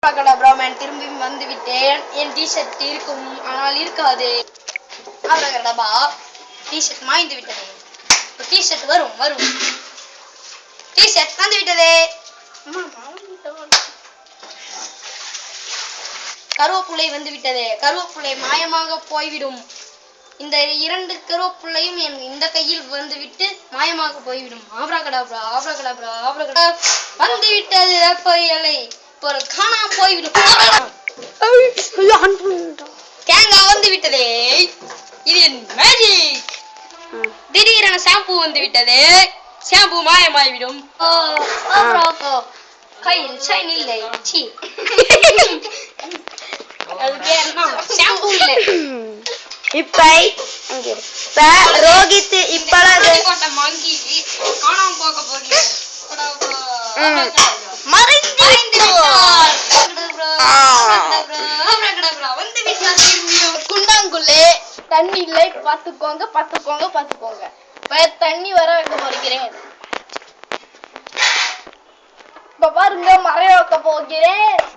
அப்ராகடாப்ராமன் திரும்பி வந்து விட்டேன். என் டிஷர்ட் இருக்கும், ஆனால் இருக்காது. அப்ராகடாபா டிஷர்ட் மாய்ந்து விட்டது. டிஷர்ட் வரும் வரும். டிஷர்ட் வந்து விட்டதே. கருவேப்பிலை வந்து விட்டது. கருவேப்பிலை மாயமாக போய்விடும். இந்த இரண்டு கருவேப்பிலையும் இந்த கையில் வந்து விட்டு மாயமாக போய்விடும். ஆப்ராகடாப்ரா ஆப்ராகடாப்ரா ஆப்ராகடா வந்து விட்டது. வெப்பையலை பொருள் காணாம போய்விடும். தேங்காய் வந்து விட்டதே. இது மேஜிக். திடீரென ஷாம்பு வந்து விட்டது. ஷாம்பு மாயமாய்விடும். கையில் ஷைன் இல்லை. சி அது பேர் என்ன? ஷாம்பு இல்லை. இப்ப ரோஹித் இப்பொழுது மங்கி காணாம போக போகிறேன். குண்டாங்குள்ளே தண்ணி இல்லை. பாத்துக்கோங்க பாத்துக்கோங்க பாத்துக்கோங்க. தண்ணி வர வைக்க போகிறேன். இப்ப பாருங்க மறைய வைக்க போகிறேன்.